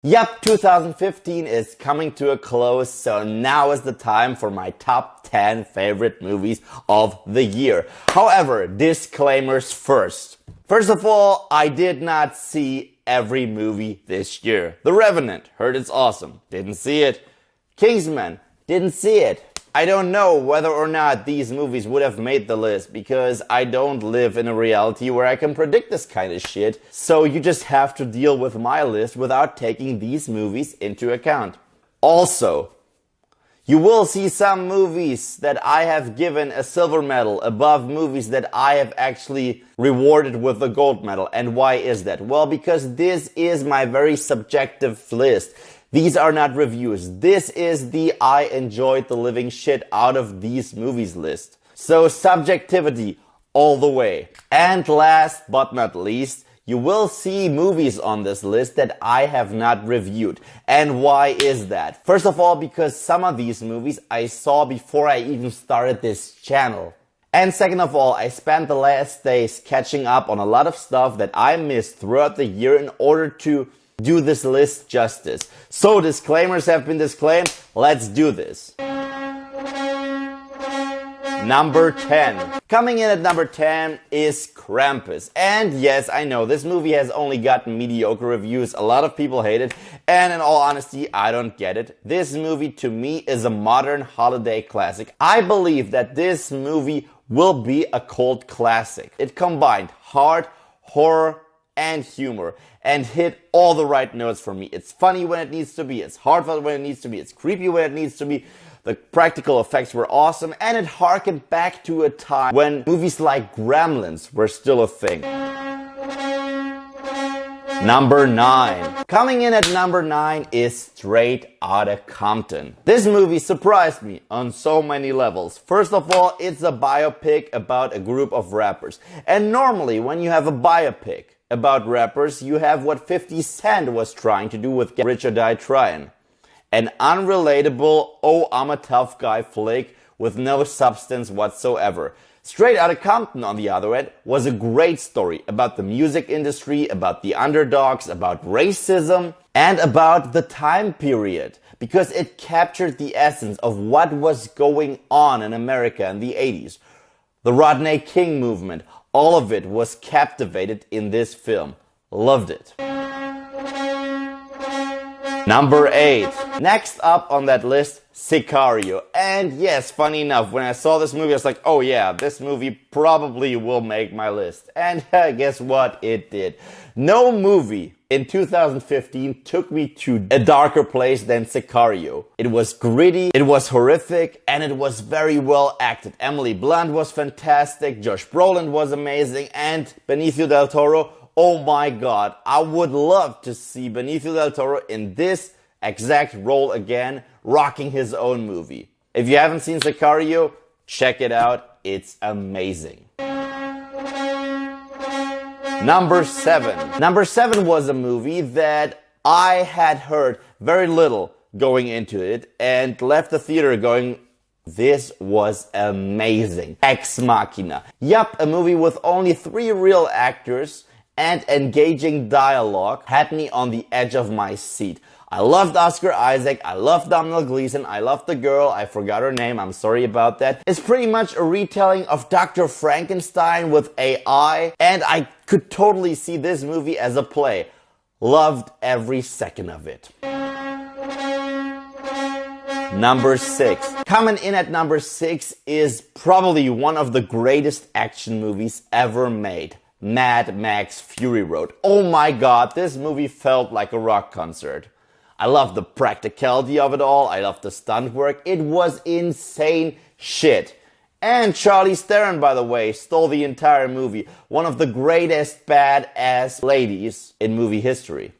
Yep, 2015 is coming to a close, so now is the time for my top 10 favorite movies of the year. However, disclaimers first. First of all, I did not see every movie this year. The Revenant, heard it's awesome, didn't see it. Kingsman, didn't see it. I don't know whether or not these movies would have made the list because I don't live in a reality where I can predict this kind of shit. So you just have to deal with my list without taking these movies into account. Also, you will see some movies that I have given a silver medal above movies that I have actually rewarded with a gold medal. And why is that? Well, because this is my very subjective list. These are not reviews. This is the I enjoyed the living shit out of these movies list. So subjectivity all the way. And last but not least, you will see movies on this list that I have not reviewed. And why is that? First of all, because some of these movies I saw before I even started this channel. And second of all, I spent the last days catching up on a lot of stuff that I missed throughout the year in order to do this list justice. So disclaimers have been disclaimed. Let's do this. Number 10. Coming in at number 10 is Krampus. And yes, I know this movie has only gotten mediocre reviews. A lot of people hate it. And in all honesty, I don't get it. This movie to me is a modern holiday classic. I believe that this movie will be a cult classic. It combined heart, horror, and humor and hit all the right notes for me. It's funny when it needs to be, it's heartfelt when it needs to be, it's creepy when it needs to be. The practical effects were awesome and it harkened back to a time when movies like Gremlins were still a thing. Number 9. Coming in at number 9 is Straight Outta Compton. This movie surprised me on so many levels. First of all, it's a biopic about a group of rappers. And normally when you have a biopic about rappers, you have what 50 Cent was trying to do with Get Rich or Die Tryin'. An unrelatable, oh I'm a tough guy flick with no substance whatsoever. Straight Outta Compton, on the other hand, was a great story about the music industry, about the underdogs, about racism, and about the time period. Because it captured the essence of what was going on in America in the 80s. The Rodney King movement, all of it was captivated in this film. Loved it. Number 8. Next up on that list, Sicario. And yes, funny enough, when I saw this movie, I was like, oh yeah, this movie probably will make my list. And guess what? It did. No movie in 2015 took me to a darker place than Sicario. It was gritty, it was horrific, and it was very well acted. Emily Blunt was fantastic, Josh Brolin was amazing, and Benicio del Toro, oh my god, I would love to see Benicio del Toro in this exact role again, rocking his own movie. If you haven't seen Sicario, check it out, it's amazing. Number 7. Number 7 was a movie that I had heard very little going into it and left the theater going, this was amazing. Ex Machina. Yup, a movie with only 3 real actors and engaging dialogue had me on the edge of my seat. I loved Oscar Isaac, I loved Domhnall Gleeson, I loved the girl, I forgot her name, I'm sorry about that. It's pretty much a retelling of Dr. Frankenstein with AI, and I could totally see this movie as a play. Loved every second of it. Number 6. Coming in at number 6 is probably one of the greatest action movies ever made. Mad Max Fury Road. Oh my god, this movie felt like a rock concert. I love the practicality of it all, I love the stunt work, it was insane shit. And Charlize Theron, by the way, stole the entire movie. One of the greatest badass ladies in movie history.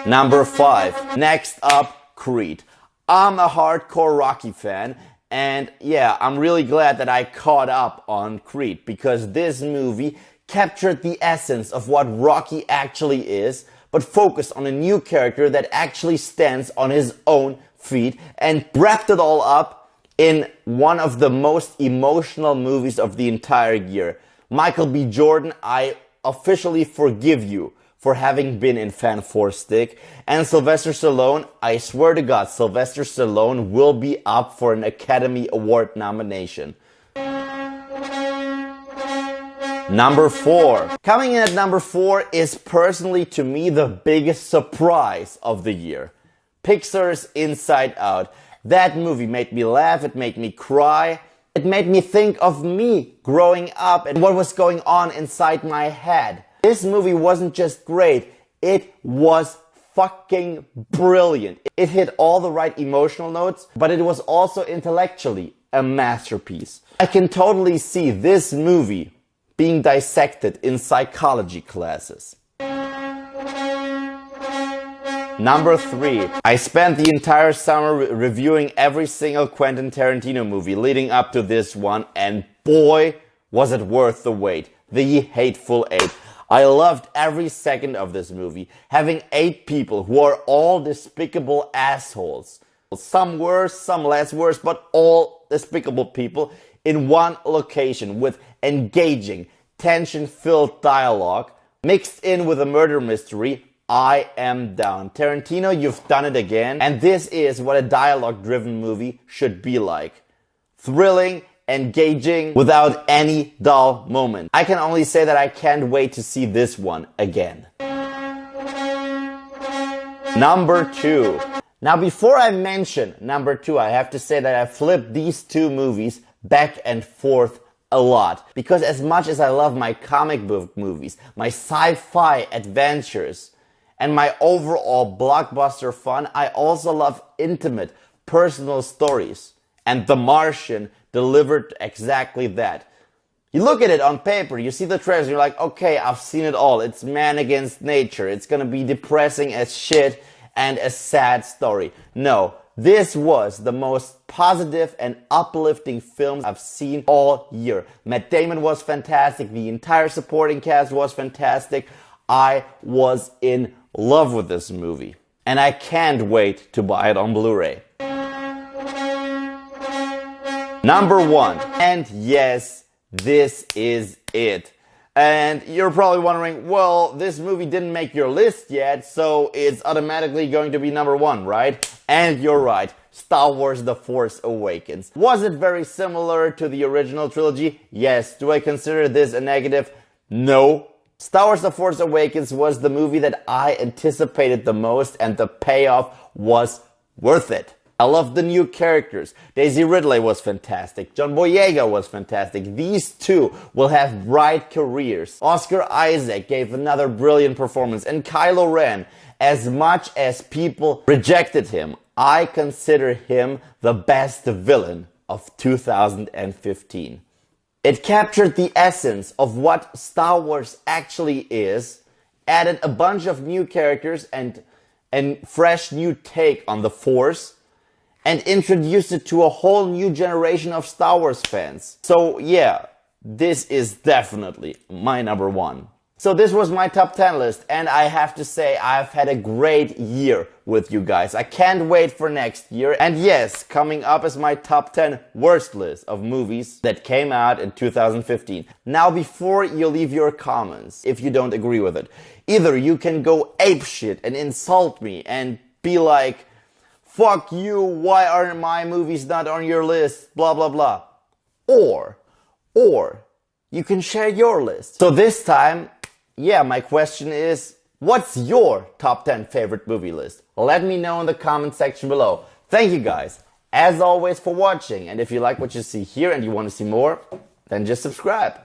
Number 5. Next up, Creed. I'm a hardcore Rocky fan. And yeah, I'm really glad that I caught up on Creed because this movie captured the essence of what Rocky actually is, but focused on a new character that actually stands on his own feet and wrapped it all up in one of the most emotional movies of the entire year. Michael B. Jordan, I officially forgive you for having been in Fan 4 Stick. And Sylvester Stallone, I swear to God, Sylvester Stallone will be up for an Academy Award nomination. Number 4. Coming in at number 4 is personally to me the biggest surprise of the year. Pixar's Inside Out. That movie made me laugh, it made me cry, it made me think of me growing up and what was going on inside my head. This movie wasn't just great, it was fucking brilliant. It hit all the right emotional notes, but it was also intellectually a masterpiece. I can totally see this movie being dissected in psychology classes. Number 3. I spent the entire summer reviewing every single Quentin Tarantino movie leading up to this one, and boy, was it worth the wait. The Hateful Eight. I loved every second of this movie. Having 8 people who are all despicable assholes. Some worse, some less worse, but all despicable people in one location with engaging, tension-filled dialogue mixed in with a murder mystery. I am down. Tarantino, you've done it again. And this is what a dialogue-driven movie should be like. Thrilling, engaging, without any dull moment. I can only say that I can't wait to see this one again. Number 2. Now before I mention number 2, I have to say that I flipped these two movies back and forth a lot. Because as much as I love my comic book movies, my sci-fi adventures, and my overall blockbuster fun, I also love intimate, personal stories. And The Martian delivered exactly that. You look at it on paper, you see the trailers, you're like, okay, I've seen it all. It's man against nature. It's gonna be depressing as shit and a sad story. No, this was the most positive and uplifting film I've seen all year. Matt Damon was fantastic. The entire supporting cast was fantastic. I was in love with this movie. And I can't wait to buy it on Blu-ray. Number 1. And yes, this is it. And you're probably wondering, well, this movie didn't make your list yet, so it's automatically going to be number 1, right? And you're right. Star Wars The Force Awakens. Was it very similar to the original trilogy? Yes. Do I consider this a negative? No. Star Wars The Force Awakens was the movie that I anticipated the most, and the payoff was worth it. I love the new characters. Daisy Ridley was fantastic. John Boyega was fantastic. These two will have bright careers. Oscar Isaac gave another brilliant performance. And Kylo Ren, as much as people rejected him, I consider him the best villain of 2015. It captured the essence of what Star Wars actually is, added a bunch of new characters and fresh new take on the Force, and introduced it to a whole new generation of Star Wars fans. So yeah, this is definitely my number 1. So this was my top 10 list, and I have to say I've had a great year with you guys. I can't wait for next year. And yes, coming up is my top 10 worst list of movies that came out in 2015. Now before you leave your comments, if you don't agree with it, either you can go apeshit and insult me and be like, fuck you, why aren't my movies not on your list, blah blah blah. Or you can share your list. So this time, yeah, my question is, what's your top 10 favorite movie list? Let me know in the comment section below. Thank you guys, as always, for watching. And if you like what you see here and you want to see more, then just subscribe.